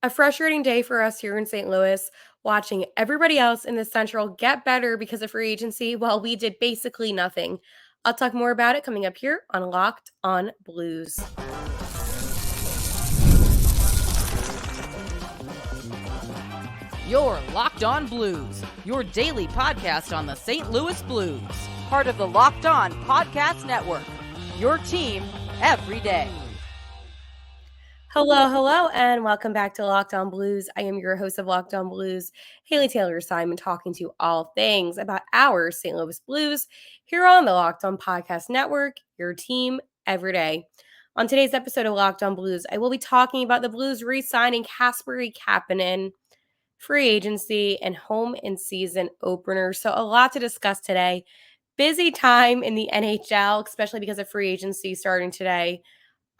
A frustrating day for us here in St. Louis, watching everybody else in the Central get better because of free agency while we did basically nothing. I'll talk more about it coming up here on Locked on Blues. You're Locked On Blues, your daily podcast on the St. Louis Blues. Part of the Locked On Podcast Network, your team every day. Hello, and welcome back to Locked On Blues. I am your host of Locked On Blues, Haley Taylor-Simon, talking to you all things about our St. Louis Blues here on the Locked On Podcast Network, your team every day. On today's episode of Locked On Blues, I will be talking about the Blues re-signing Kasperi Kapanen, free agency, and home and season opener. So a lot to discuss today. Busy time in the NHL, especially because of free agency starting today.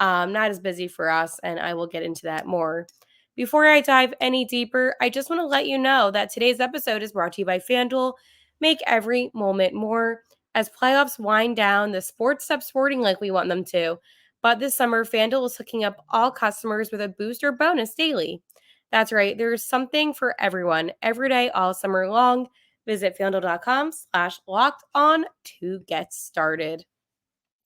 Not as busy for us, and I will get into that more. Before I dive any deeper, I just want to let you know that today's episode is brought to you by FanDuel. Make every moment more. As playoffs wind down, the sports stop sporting like we want them to. But this summer, FanDuel is hooking up all customers with a booster bonus daily. That's right, there's something for everyone every day, all summer long. Visit FanDuel.com/locked on to get started.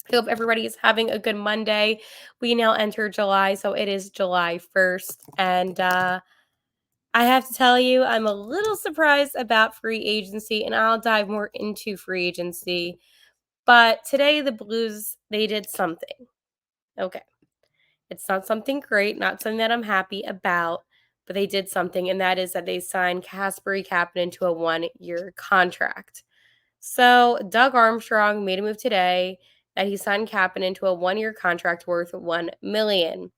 I hope everybody is having a good Monday. We now enter July, so it is July 1st. And I have to tell you, I'm a little surprised about free agency, and I'll dive more into free agency. But today, the Blues, they did something. Okay. It's not something great, not something that I'm happy about, but they did something, and that is that they signed Kasperi Kapanen to a 1-year contract. So Doug Armstrong made a move today that he signed Kapanen to a 1-year contract worth $1 million.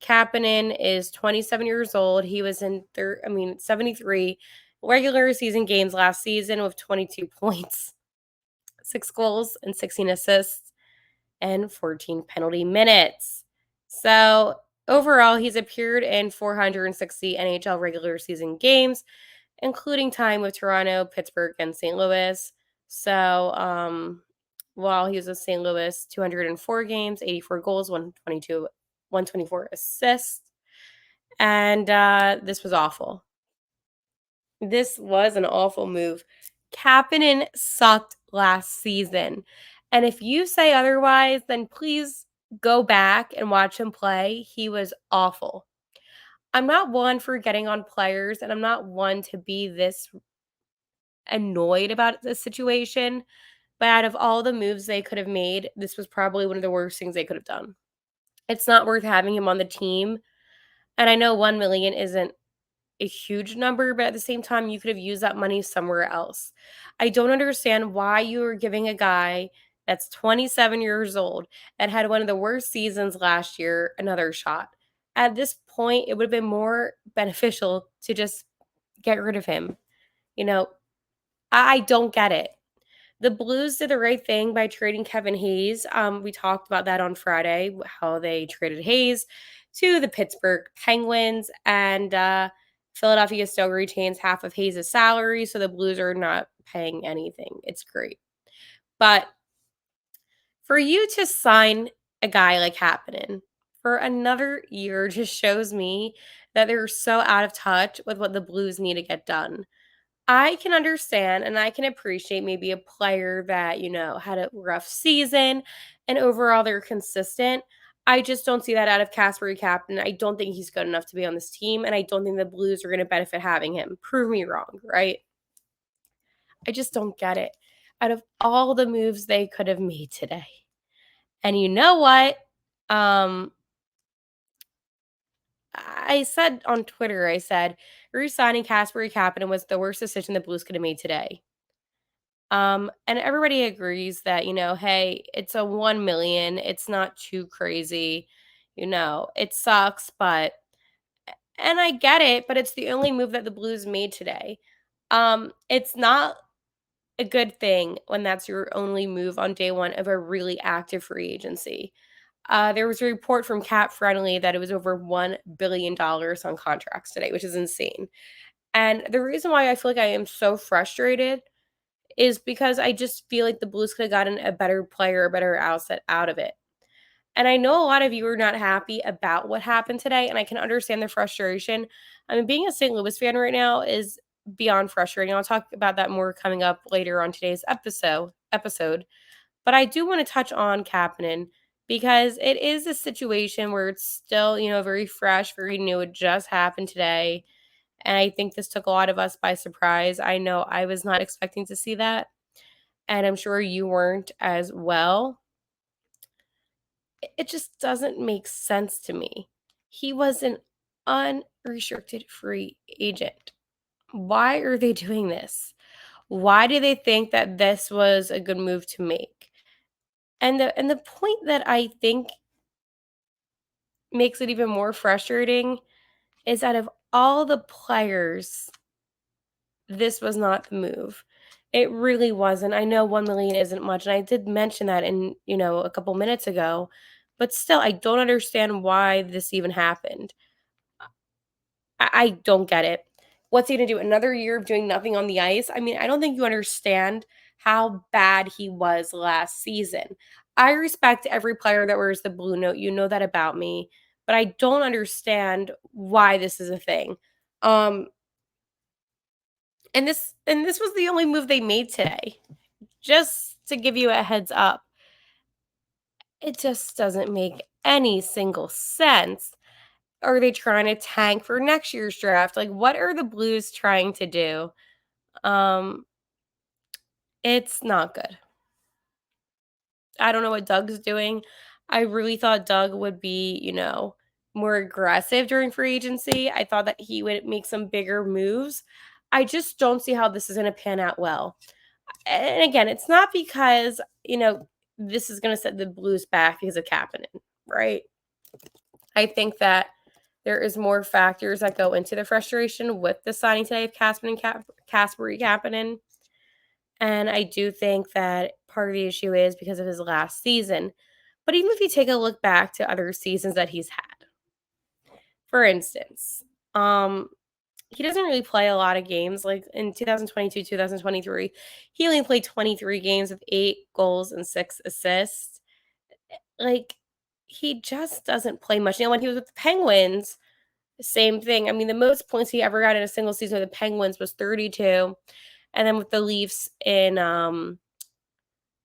Kapanen is 27 years old. He was in 73 regular season games last season with 22 points, 6 goals, and 16 assists, and 14 penalty minutes. So overall, he's appeared in 460 NHL regular season games, including time with Toronto, Pittsburgh, and St. Louis. So, while he was with St. Louis, 204 games, 84 goals, 124 assists. And this was awful. This was an awful move. Kapanen sucked last season. And if you say otherwise, then please go back and watch him play. He was awful. I'm not one for getting on players, and I'm not one to be this annoyed about the situation. But out of all the moves they could have made, this was probably one of the worst things they could have done. It's not worth having him on the team. And I know 1 million isn't a huge number, but at the same time, you could have used that money somewhere else. I don't understand why you are giving a guy that's 27 years old and had one of the worst seasons last year another shot. At this point, it would have been more beneficial to just get rid of him. You know, I don't get it. The Blues did the right thing by trading Kevin Hayes. We talked about that on Friday, how they traded Hayes to the Pittsburgh Penguins, and Philadelphia still retains half of Hayes' salary, so the Blues are not paying anything. It's great. But for you to sign a guy like Kapanen for another year just shows me that they're so out of touch with what the Blues need to get done. I can understand and I can appreciate maybe a player that, had a rough season and overall they're consistent. I just don't see that out of Kasperi Kapanen. I don't think he's good enough to be on this team, and I don't think the Blues are going to benefit having him. Prove me wrong, right? I just don't get it. Out of all the moves they could have made today. And you know what? I said on Twitter, re-signing Kasperi Kapanen was the worst decision the Blues could have made today. And everybody agrees that, hey, it's a 1 million. It's not too crazy. It sucks, and I get it, but it's the only move that the Blues made today. It's not a good thing when that's your only move on day one of a really active free agency. There was a report from Cap Friendly that it was over $1 billion on contracts today, which is insane. And the reason why I feel like I am so frustrated is because I just feel like the Blues could have gotten a better player, a better outset out of it. And I know a lot of you are not happy about what happened today, and I can understand the frustration. I mean, being a St. Louis fan right now is beyond frustrating. I'll talk about that more coming up later on today's episode. But I do want to touch on Kapanen because it is a situation where it's still, very fresh, very new. It just happened today. And I think this took a lot of us by surprise. I know I was not expecting to see that. And I'm sure you weren't as well. It just doesn't make sense to me. He was an unrestricted free agent. Why are they doing this? Why do they think that this was a good move to make? And the point that I think makes it even more frustrating is out of all the players, this was not the move. It really wasn't. I know 1 million isn't much, and I did mention that in, a couple minutes ago, but still I don't understand why this even happened. I don't get it. What's he gonna do? Another year of doing nothing on the ice? I mean, I don't think you understand how bad he was last season. I respect every player that wears the blue note. You know that about me, but I don't understand why this is a thing. Um, and this was the only move they made today. Just to give you a heads up, it just doesn't make any single sense. Are they trying to tank for next year's draft? Like, what are the Blues trying to do? Um, it's not good. I don't know what Doug's doing. I really thought Doug would be, more aggressive during free agency. I thought that he would make some bigger moves. I just don't see how this is going to pan out well. And again, it's not because, this is going to set the Blues back because of Kapanen, right? I think that there is more factors that go into the frustration with the signing today of Kasperi Kapanen. And I do think that part of the issue is because of his last season. But even if you take a look back to other seasons that he's had, for instance, he doesn't really play a lot of games. Like in 2022, 2023, he only played 23 games with 8 goals and 6 assists. Like, he just doesn't play much. When he was with the Penguins, same thing. I mean, the most points he ever got in a single season with the Penguins was 32. And then with the Leafs in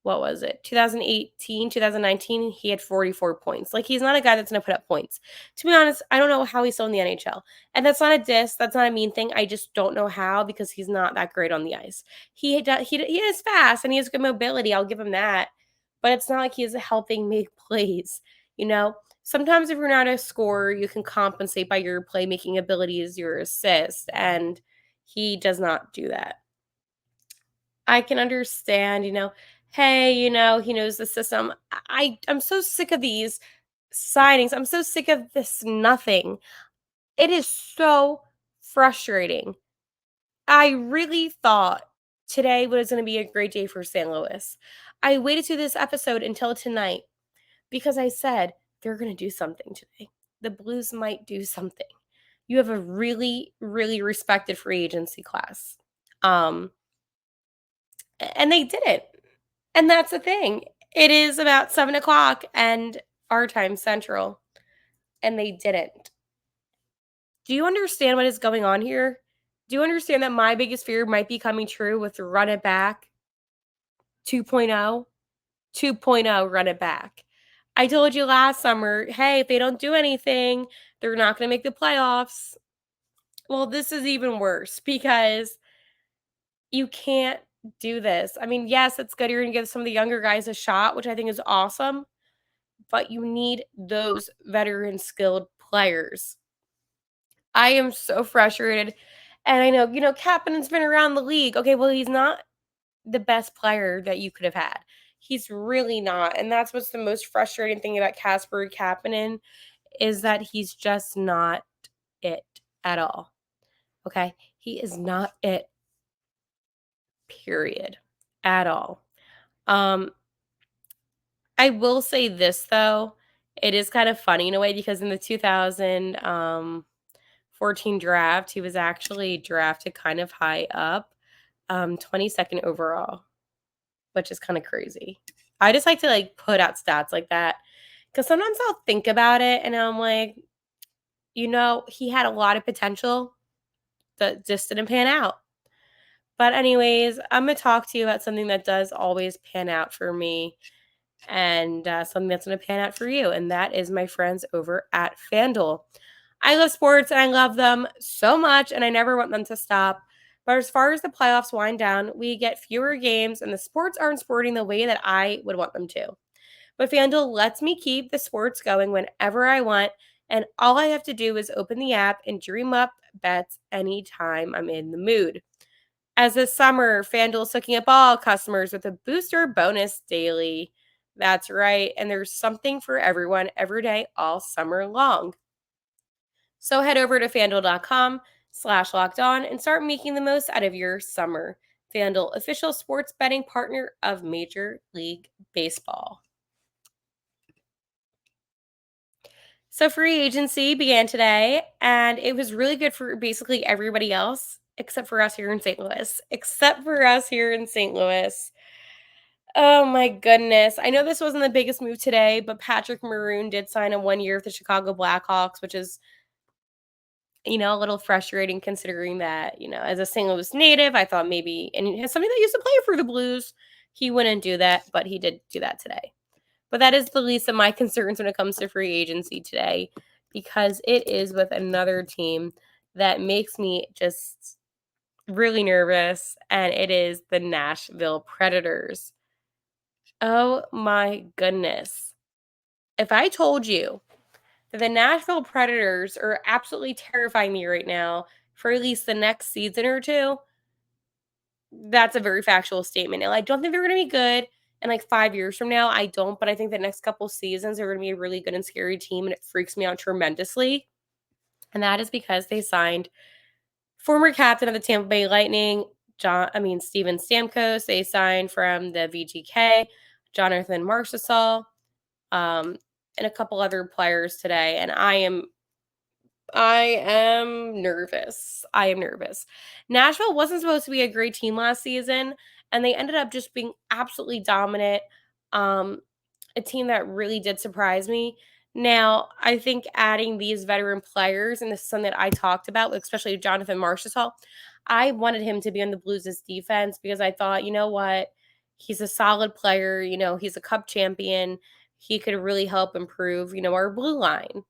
what was it? 2018, 2019, he had 44 points. Like, he's not a guy that's going to put up points. To be honest, I don't know how he's still in the NHL. And that's not a diss. That's not a mean thing. I just don't know how because he's not that great on the ice. He is fast and he has good mobility. I'll give him that. But it's not like he's helping make plays, you know? Sometimes if you're not a scorer, you can compensate by your playmaking abilities, your assist, and he does not do that. I can understand, hey, he knows the system. I'm so sick of these signings. I'm so sick of this nothing. It is so frustrating. I really thought today was going to be a great day for St. Louis. I waited to this episode until tonight because I said they're going to do something today. The Blues might do something. You have a really, really respected free agency class. And they didn't. And that's the thing. It is about 7:00 and our time central, and they didn't. Do you understand what is going on here? Do you understand that my biggest fear might be coming true with Run It Back 2.0? 2.0 Run It Back. I told you last summer, hey, if they don't do anything, they're not going to make the playoffs. Well, this is even worse because you can't do this. I mean, yes, it's good. You're going to give some of the younger guys a shot, which I think is awesome. But you need those veteran skilled players. I am so frustrated. And I know, Kapanen's been around the league. Okay, well, he's not the best player that you could have had. He's really not. And that's what's the most frustrating thing about Kasperi Kapanen is that he's just not it at all. Okay? He is not it, period, at all. I will say this though, it is kind of funny in a way because in the 2014 draft, he was actually drafted kind of high up, 22nd overall, which is kind of crazy. I just like to put out stats like that Because sometimes I'll think about it and I'm like, he had a lot of potential that just didn't pan out. But anyways, I'm going to talk to you about something that does always pan out for me and something that's going to pan out for you. And that is my friends over at FanDuel. I love sports and I love them so much and I never want them to stop. But as far as the playoffs wind down, we get fewer games and the sports aren't sporting the way that I would want them to. But FanDuel lets me keep the sports going whenever I want. And all I have to do is open the app and dream up bets anytime I'm in the mood. As this summer, FanDuel's hooking up all customers with a booster bonus daily. That's right. And there's something for everyone every day all summer long. So head over to fanduel.com/locked on and start making the most out of your summer. FanDuel, official sports betting partner of Major League Baseball. So free agency began today, and it was really good for basically everybody else except for us here in St. Louis. Except for us here in St. Louis. Oh my goodness. I know this wasn't the biggest move today, but Patrick Maroon did sign a 1 year with the Chicago Blackhawks, which is, a little frustrating considering that, as a St. Louis native, I thought maybe, and as somebody that used to play for the Blues, he wouldn't do that, but he did do that today. But that is the least of my concerns when it comes to free agency today, because it is with another team that makes me just really nervous, and it is the Nashville Predators. Oh my goodness. If I told you that the Nashville Predators are absolutely terrifying me right now for at least the next season or two, that's a very factual statement. And I don't think they're going to be good in like 5 years from now. I don't, but I think the next couple seasons are going to be a really good and scary team, and it freaks me out tremendously. And that is because they signed former captain of the Tampa Bay Lightning, Steven Stamkos. They signed from the VGK, Jonathan Marchessault, and a couple other players today. And I am nervous. I am nervous. Nashville wasn't supposed to be a great team last season, and they ended up just being absolutely dominant. Um, a team that really did surprise me. Now, I think adding these veteran players, and this is something that I talked about, especially Jonathan Marchessault, I wanted him to be on the Blues' defense because I thought, you know what? He's a solid player. He's a cup champion. He could really help improve, our blue line.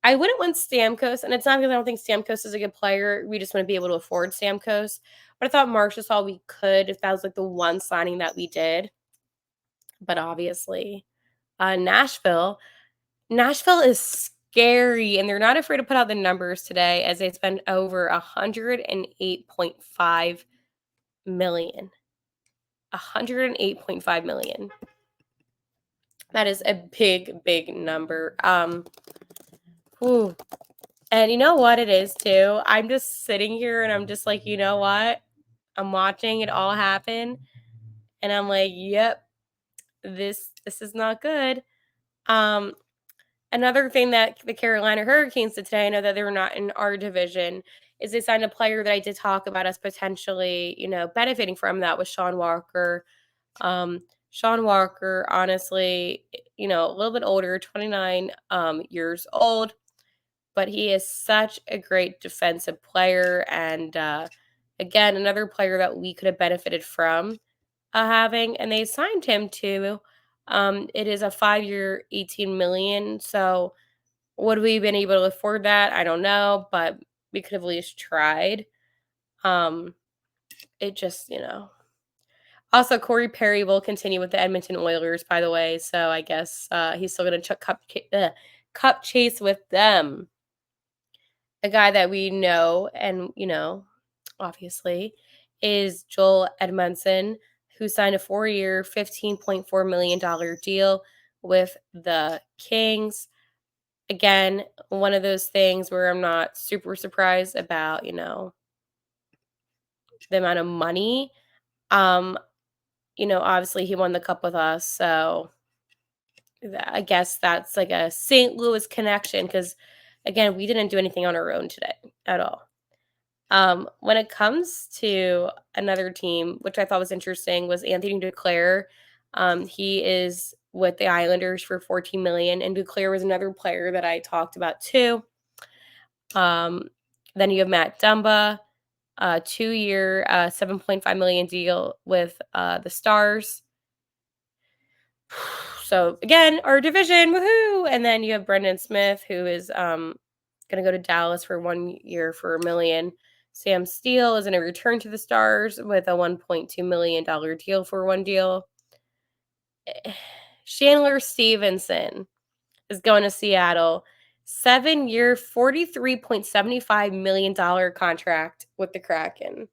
I wouldn't want Stamkos, and it's not because I don't think Stamkos is a good player. We just want to be able to afford Stamkos. But I thought Marchessault we could if that was like the one signing that we did. But obviously, Nashville is scary, and they're not afraid to put out the numbers today as they spend over 108.5 million. 108.5 million. That is a big, big number. Whew. And you know what it is too? I'm just sitting here and I'm just like, you know what? I'm watching it all happen and I'm like, yep, this is not good. Um Another thing that the Carolina Hurricanes did today, I know that they were not in our division, is they signed a player that I did talk about as potentially, benefiting from that was Sean Walker. Sean Walker, honestly, a little bit older, 29 years old, but he is such a great defensive player. And again, another player that we could have benefited from having, and they signed him to. It is a 5 year, 18 million. So would we have been able to afford that? I don't know, but we could have at least tried. Um, it just, Also, Corey Perry will continue with the Edmonton Oilers, by the way. So I guess he's still going to cup chase with them. A guy that we know and, obviously, is Joel Edmondson, who signed a 4 year, $15.4 million deal with the Kings. Again, one of those things where I'm not super surprised about, the amount of money. Obviously he won the cup with us, so I guess that's like a St. Louis connection because, again, we didn't do anything on our own today at all. When it comes to another team, which I thought was interesting, was Anthony Duclair. He is with the Islanders for $14 million, and Duclair was another player that I talked about too. Then you have Matt Dumba, 2-year, $7.5 million deal with the Stars. So again, our division, woohoo! And then you have Brendan Smith, who is going to go to Dallas for 1 year for $1 million. Sam Steele is going to return to the Stars with a $1.2 million deal for one deal. Chandler Stevenson is going to Seattle. 7-year, $43.75 million contract with the Kraken.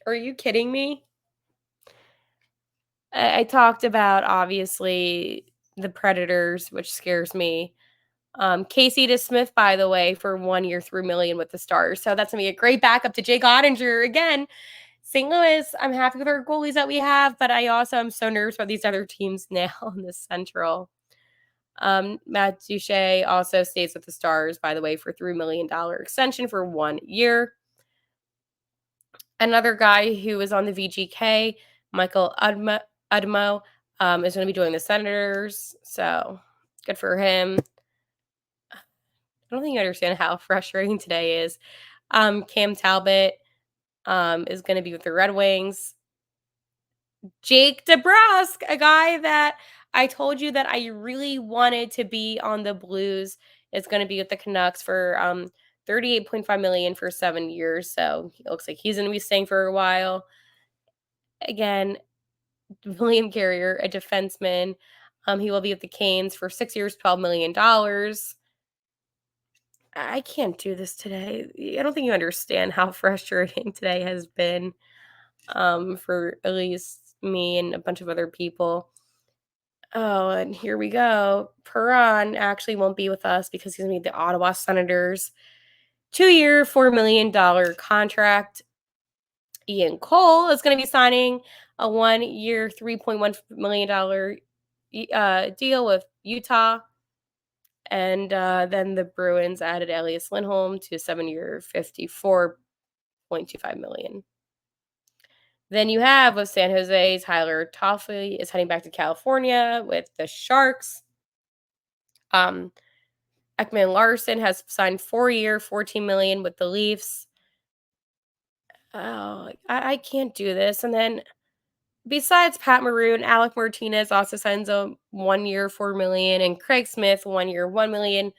Are you kidding me? I talked about, obviously, the Predators, which scares me. Casey DeSmith, by the way, for 1 year, $3 million with the Stars. So that's going to be a great backup to Jake Ottinger. Again, St. Louis, I'm happy with our goalies that we have, but I also am so nervous about these other teams now in the Central. Matt Duchene also stays with the Stars, by the way, for $3 million extension for 1 year. Another guy who is on the VGK, Michael Udmo, is going to be joining the Senators. So good for him. I don't think you understand how frustrating today is. Cam Talbot is going to be with the Red Wings. Jake DeBrusk, a guy that I told you that I really wanted to be on the Blues, is going to be with the Canucks for $38.5 million for 7 years. So it looks like he's going to be staying for a while. Again, William Carrier, a defenseman. He will be with the Canes for 6 years, $12 million. I can't do this today. I don't think you understand how frustrating today has been for at least me and a bunch of other people. Oh, and here we go. Perron actually won't be with us because he's going to be the Ottawa Senators. 2-year, $4 million contract. Ian Cole is going to be signing a 1-year, $3.1 million deal with Utah. And then the Bruins added Elias Lindholm to a 7-year, $54.25 million. Then you have with San Jose, Tyler Toffoli is heading back to California with the Sharks. Ekman Larson has signed 4-year, $14 million with the Leafs. Oh, I can't do this. And then besides Pat Maroon, Alec Martinez also signs a 1 year, $4 million, and Craig Smith 1 year, $1 million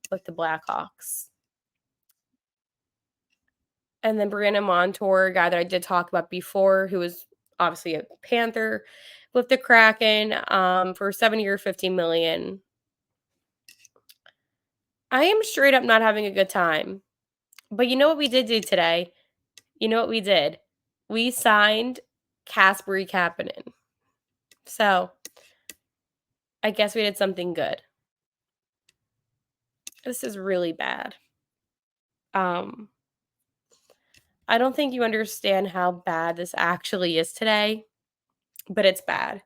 with the Blackhawks. And then Brandon Montour, a guy that I did talk about before, who was obviously a Panther with the Kraken for 7 year, $15 million. I am straight up not having a good time. But you know what we did do today? You know what we did? We signed Kasperi Kapanen. So I guess we did something good. This is really bad. I don't think you understand how bad this actually is today, but it's bad.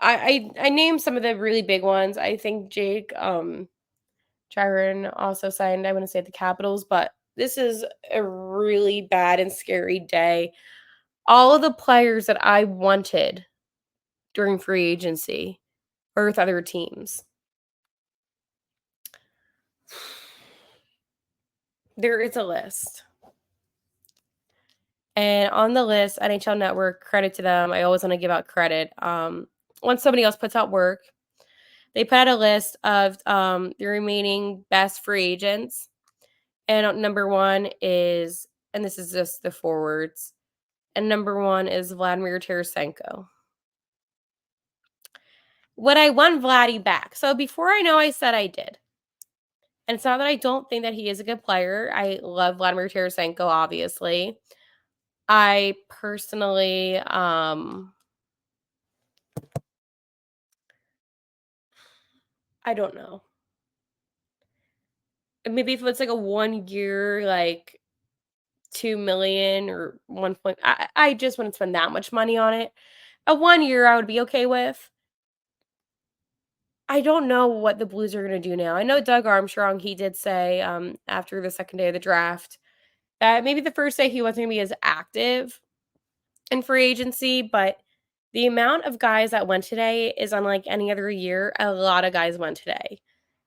I named some of the really big ones. I think Jake Chiron also signed, I want to say, the Capitals, but this is a really bad and scary day. All of the players that I wanted during free agency or with other teams. There is a list. And on the list, NHL Network, credit to them. I always want to give out credit. Once somebody else puts out work, they put out a list of the remaining best free agents. And number one is, and this is just the forwards, and number one is Vladimir Tarasenko. Would I want Vladdy back? So before I know, I said I did. And it's not that I don't think that he is a good player. I love Vladimir Tarasenko, obviously. I personally, I don't know. Maybe if it's like a 1 year, like 2 million or 1 point, I just wouldn't spend that much money on it. A 1 year I would be okay with. I don't know what the Blues are going to do now. I know Doug Armstrong, he did say after the second day of the draft that maybe the first day he wasn't going to be as active in free agency, but The amount of guys that went today is unlike any other year. A lot of guys went today.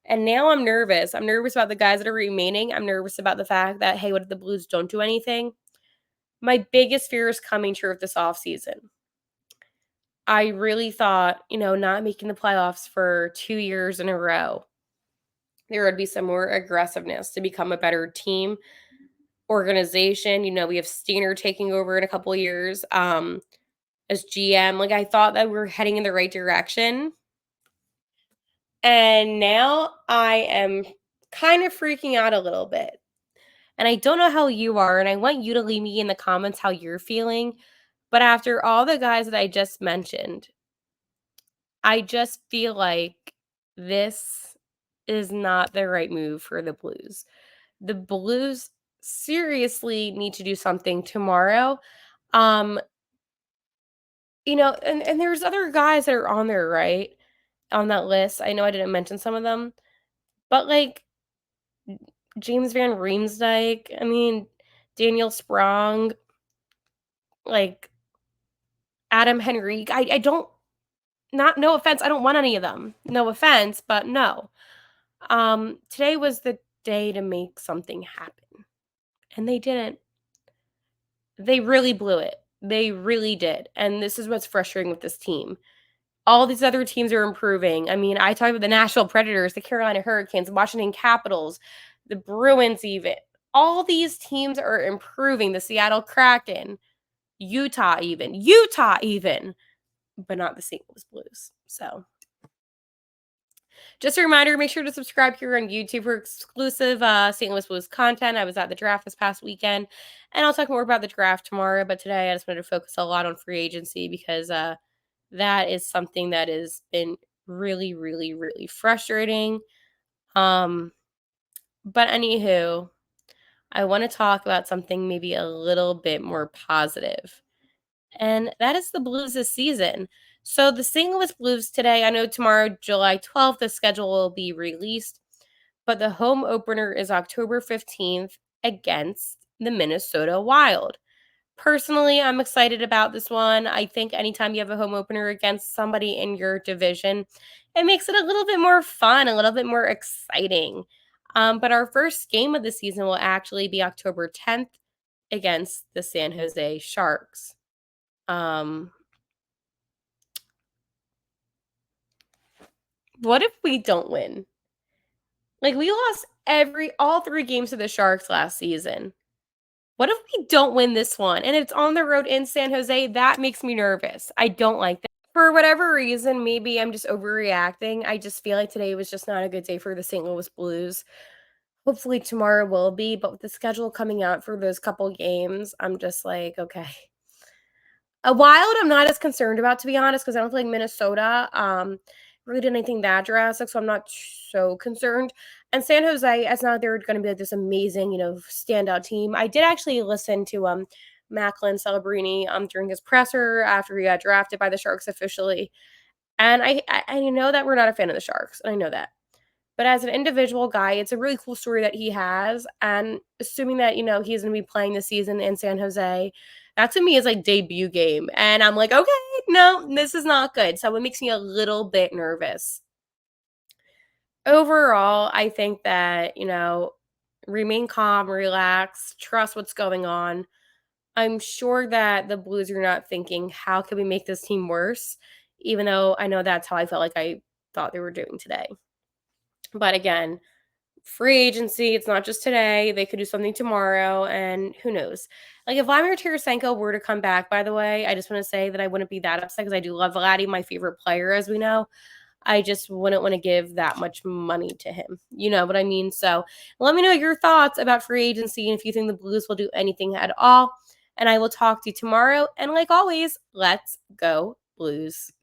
And now I'm nervous. I'm nervous about the guys that are remaining. I'm nervous about the fact that, hey, what if the Blues don't do anything? My biggest fear is coming true with this offseason. I really thought, not making the playoffs for 2 years in a row, there would be some more aggressiveness to become a better team, organization. We have Steiner taking over in a couple years as GM. Like, I thought that we were heading in the right direction. And now I am kind of freaking out a little bit. And I don't know how you are, and I want you to leave me in the comments how you're feeling. But after all the guys that I just mentioned, I just feel like this is not the right move for the Blues. The Blues seriously need to do something tomorrow. Um, and there's other guys that are on there, right? On that list. I know I didn't mention some of them, but like James Van Riemsdyk, Daniel Sprong, like Adam Henrique. I don't not no offense, I don't want any of them. No offense, but no. Today was the day to make something happen, and they didn't. They really blew it. They really did, and this is what's frustrating with this team. All these other teams are improving. I talked about the Nashville Predators, the Carolina Hurricanes, Washington Capitals, the Bruins even. All these teams are improving, the Seattle Kraken, Utah even, but not the St. Louis Blues. So just a reminder, make sure to subscribe here on YouTube for exclusive St. Louis Blues content. I was at the draft this past weekend, and I'll talk more about the draft tomorrow. But today I just wanted to focus a lot on free agency because that is something that has been really, really, really frustrating. But anywho, I want to talk about something maybe a little bit more positive, and that is the Blues this season. So the St. Louis Blues today, I know tomorrow, July 12th, the schedule will be released, but the home opener is October 15th against the Minnesota Wild. Personally, I'm excited about this one. I think anytime you have a home opener against somebody in your division, it makes it a little bit more fun, a little bit more exciting. But our first game of the season will actually be October 10th against the San Jose Sharks. What if we don't win? Like, we lost all 3 games to the Sharks last season. What if we don't win this one and it's on the road in San Jose? That makes me nervous. I don't like that. For whatever reason, maybe I'm just overreacting. I just feel like today was just not a good day for the St. Louis Blues. Hopefully tomorrow will be, but with the schedule coming out for those couple games, I'm just like, okay. A Wild, I'm not as concerned about, to be honest, because I don't feel like Minnesota really did anything that drastic, so I'm not so concerned. And San Jose, it's not they're going to be like this amazing, standout team. I did actually listen to Macklin Celebrini during his presser after he got drafted by the Sharks officially, and I know that we're not a fan of the Sharks, and I know that. But as an individual guy, it's a really cool story that he has. And assuming that, he's going to be playing this season in San Jose, that to me is like debut game. And I'm like, okay, no, this is not good. So it makes me a little bit nervous. Overall, I think that, remain calm, relax, trust what's going on. I'm sure that the Blues are not thinking, how can we make this team worse? Even though I know that's how I felt like I thought they were doing today. But again, free agency, it's not just today. They could do something tomorrow, and who knows? Like, if Vladimir Tarasenko were to come back, by the way, I just want to say that I wouldn't be that upset because I do love Vladdy, my favorite player, as we know. I just wouldn't want to give that much money to him. You know what I mean? So let me know your thoughts about free agency and if you think the Blues will do anything at all. And I will talk to you tomorrow. And like always, let's go Blues.